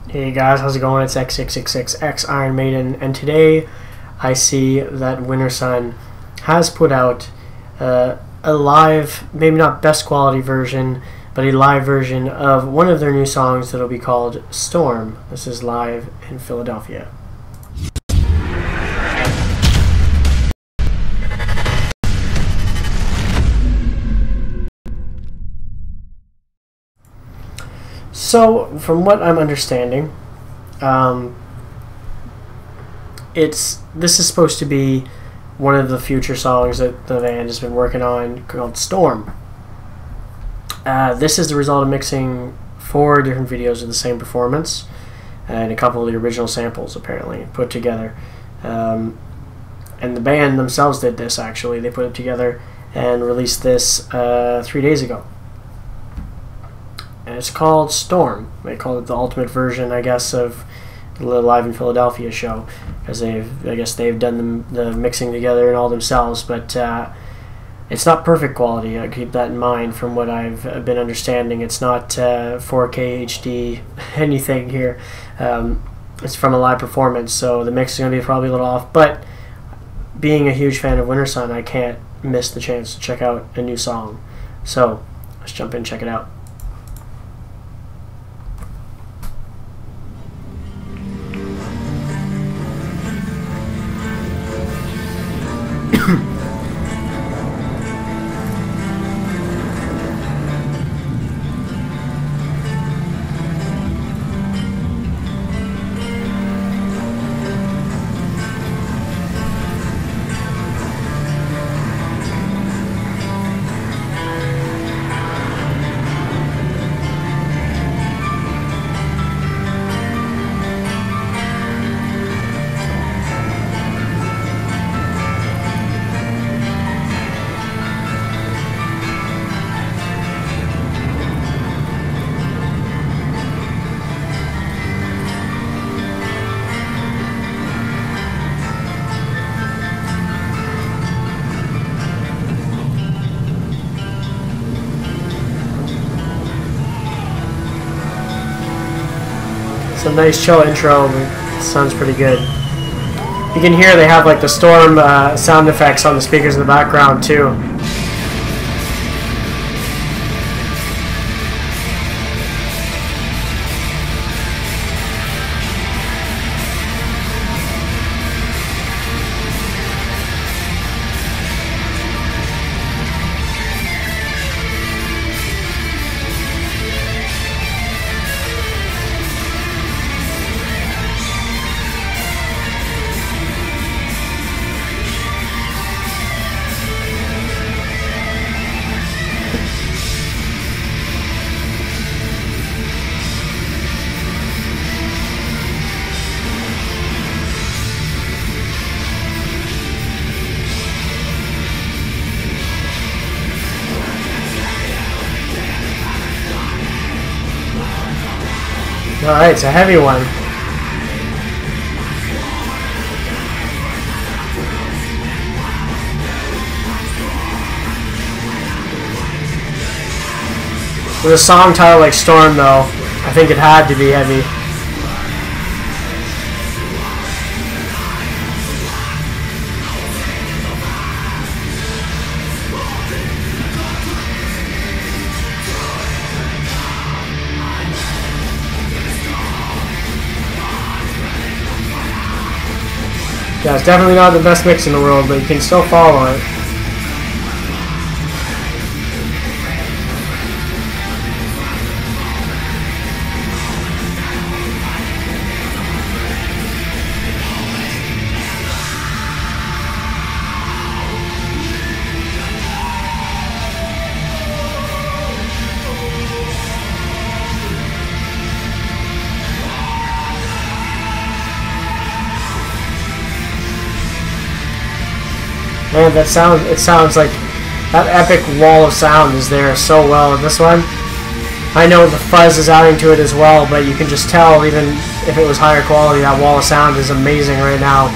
Hey guys, how's it going? It's X666X Iron Maiden, and today I see that Wintersun has put out a live, maybe not best quality version, but a live version of one of their new songs that'll be called Storm. This is live in Philadelphia. So, from what I'm understanding, this is supposed to be one of the future songs that the band has been working on called Storm. This is the result of mixing 4 different videos of the same performance and a couple of the original samples apparently put together. And the band themselves did this actually. They put it together and released this 3 days ago. And it's called Storm. They call it the ultimate version, I guess, of the Live in Philadelphia show, because I guess they've done the mixing together and all themselves. But it's not perfect quality. I keep that in mind. From what I've been understanding, it's not 4K HD anything here. It's from a live performance, so the mix is going to be probably a little off. But being a huge fan of Wintersun, I can't miss the chance to check out a new song. So let's jump in and check it out. It's a nice chill intro, but it sounds pretty good. You can hear they have like the storm sound effects on the speakers in the background too. Alright, it's a heavy one. With a song title like Storm, though, I think it had to be heavy. Yeah, it's definitely not the best mix in the world, but you can still follow it. Man, it sounds like that epic wall of sound is there so well in this one. I know the fuzz is adding to it as well, but you can just tell, even if it was higher quality, that wall of sound is amazing right now.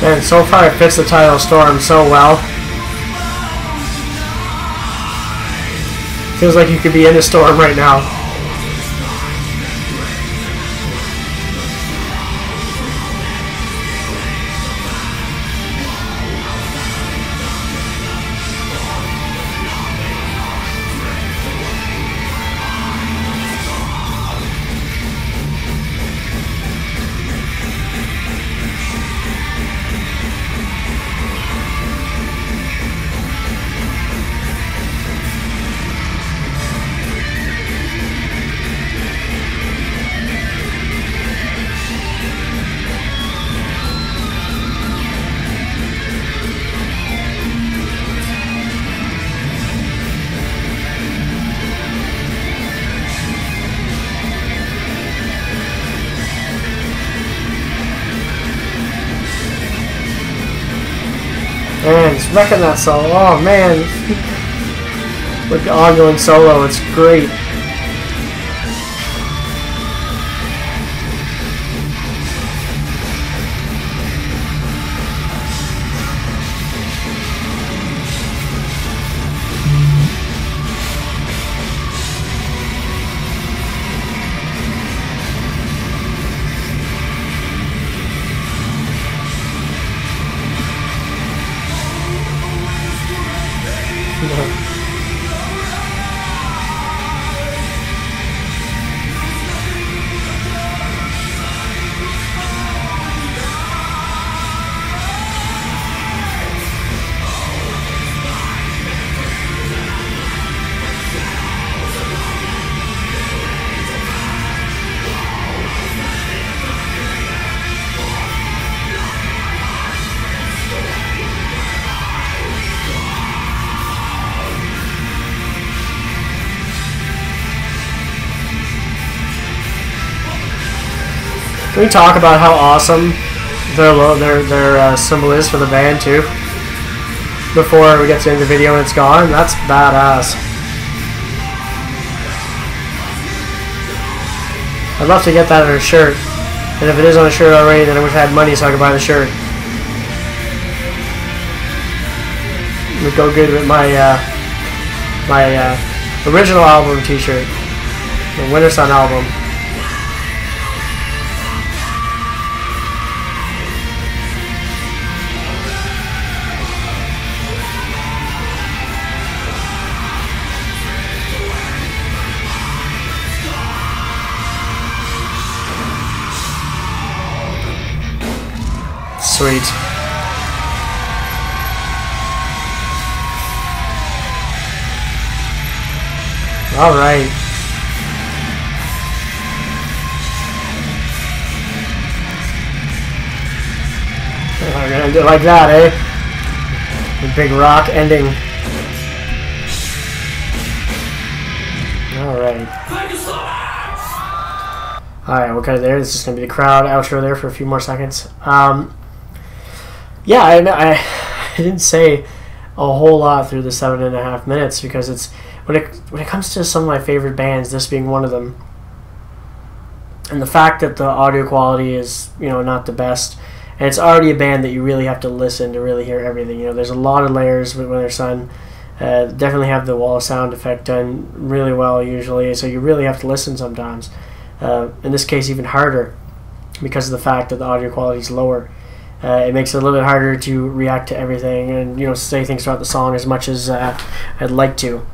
Man, so far it fits the title Storm so well. Feels like you could be in a storm right now. Man, he's wrecking that solo. Oh man, with the ongoing solo, it's great. Can we talk about how awesome their symbol is for the band too? Before we get to the end of the video and it's gone, that's badass. I'd love to get that on a shirt, and if it is on a shirt already, then I wish I had money so I could buy the shirt. It would go good with my original album T-shirt, the Wintersun album. Sweet. All right. We're gonna do it like that, eh? The big rock ending. All right. All right, we're kind of there. This is gonna be the crowd outro there for a few more seconds. Yeah, I didn't say a whole lot through the 7.5 minutes because it's when it comes to some of my favorite bands, this being one of them, and the fact that the audio quality is not the best, and it's already a band that you really have to listen to really hear everything. There's a lot of layers with Wintersun. Definitely have the wall sound effect done really well usually, so you really have to listen sometimes. In this case, even harder because of the fact that the audio quality is lower. It makes it a little bit harder to react to everything and say things throughout the song as much as I'd like to.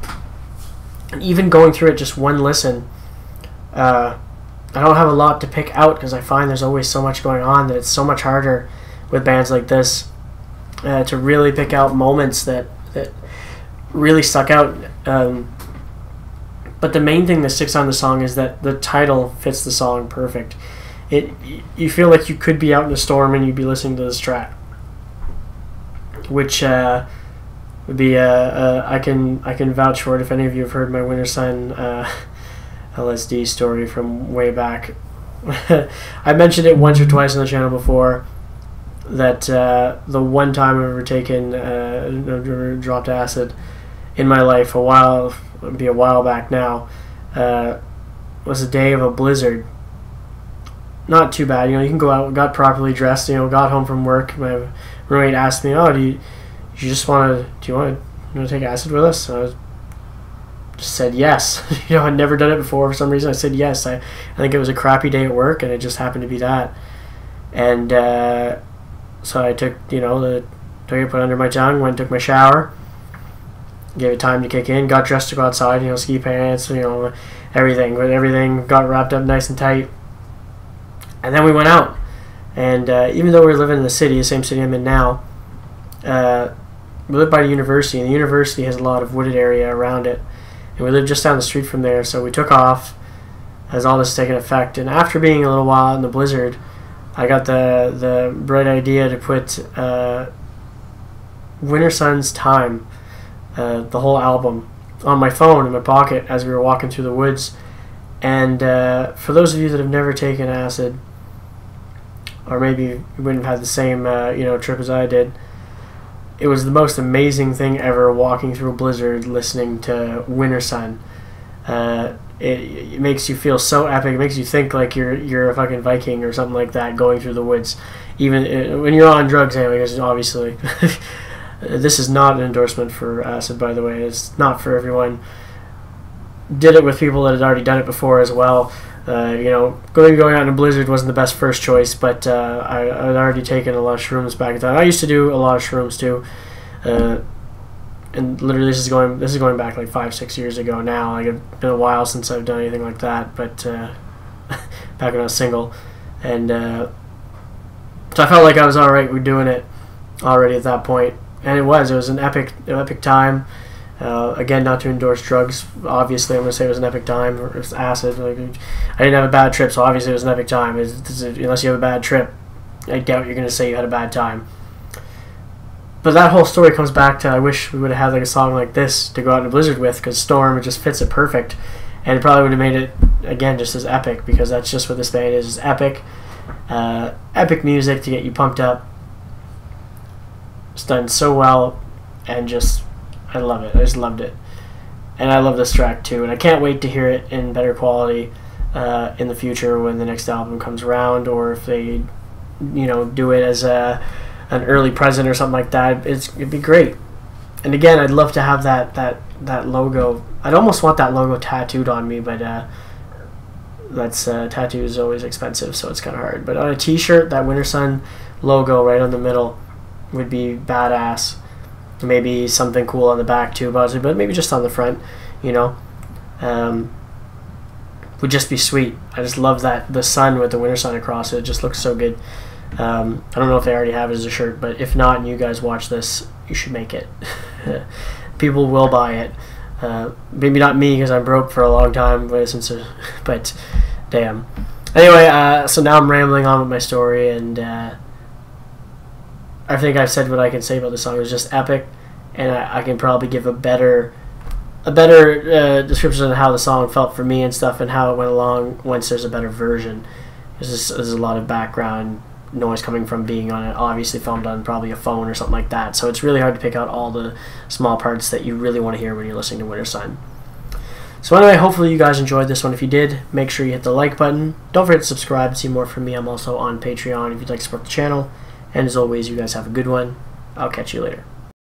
And even going through it just one listen, I don't have a lot to pick out because I find there's always so much going on that it's so much harder with bands like this to really pick out moments that really stuck out. But the main thing that sticks on the song is that the title fits the song perfect. You feel like you could be out in a storm and you'd be listening to this track, which would be I can vouch for it if any of you have heard my Wintersun LSD story from way back. I mentioned it once or twice on the channel before that the one time I've ever taken dropped acid in my life a while back now was a day of a blizzard. not too bad. You know, you can go out, got properly dressed. You know, got home from work. My roommate asked me, "Oh, do you want to take acid with us?" And I just said yes. You know, I'd never done it before. For some reason, I said yes. I think it was a crappy day at work, and it just happened to be that. And so I took, you know, took it, put it under my tongue, went and took my shower, gave it time to kick in, got dressed to go outside, you know, ski pants, you know, everything got wrapped up nice and tight. And then we went out. And even though we were living in the city, the same city I'm in now, we live by the university, and the university has a lot of wooded area around it. And we lived just down the street from there, so we took off as all this taken effect. And after being a little while in the blizzard, I got the bright idea to put Wintersun's Time, the whole album, on my phone in my pocket as we were walking through the woods. And for those of you that have never taken acid, or maybe you wouldn't have had the same you know, trip as I did, it was the most amazing thing ever, walking through a blizzard listening to Wintersun. It makes you feel so epic. It makes you think like you're a fucking Viking or something like that, going through the woods. Even when you're on drugs, anyway, because obviously this is not an endorsement for acid, by the way. It's not for everyone. Did it with people that had already done it before as well. You know, going out in a blizzard wasn't the best first choice, but I'd already taken a lot of shrooms back in time. I used to do a lot of shrooms too, and literally this is going back like 5-6 years ago now. Like, it's been a while since I've done anything like that, but back when I was single, and so I felt like I was all right with doing it already at that point, and it was an epic time. Again, not to endorse drugs. Obviously, I'm going to say it was an epic time. Or it was acid. Like, I didn't have a bad trip, so obviously it was an epic time. Unless you have a bad trip, I doubt you're going to say you had a bad time. But that whole story comes back to, I wish we would have had like a song like this to go out in a blizzard with, because Storm, it just fits it perfect. And it probably would have made it, again, just as epic, because that's just what this band is epic. Epic music to get you pumped up. It's done so well, and just... I love it. I just loved it. And I love this track too. And I can't wait to hear it in better quality in the future when the next album comes around, or if they, you know, do it as an early present or something like that. It'd be great. And again, I'd love to have that logo. I'd almost want that logo tattooed on me, but tattoo is always expensive, so it's kind of hard. But on a T-shirt, that Wintersun logo right on the middle would be badass. Maybe something cool on the back too, but maybe just on the front, you know, would just be sweet. I just love that, the sun with the Wintersun across it. It just looks so good. I don't know if they already have it as a shirt, but if not, and you guys watch this, you should make it. People will buy it. Maybe not me, because I'm broke for a long time, but damn. Anyway, so now I'm rambling on with my story, and I think I've said what I can say about the song. It was just epic, and I can probably give a better description of how the song felt for me and stuff, and how it went along once there's a better version. There's a lot of background noise coming from being on it, obviously filmed on probably a phone or something like that, so it's really hard to pick out all the small parts that you really want to hear when you're listening to Wintersun. So anyway, hopefully you guys enjoyed this one. If you did, make sure you hit the like button. Don't forget to subscribe to see more from me. I'm also on Patreon if you'd like to support the channel. And as always, you guys have a good one. I'll catch you later.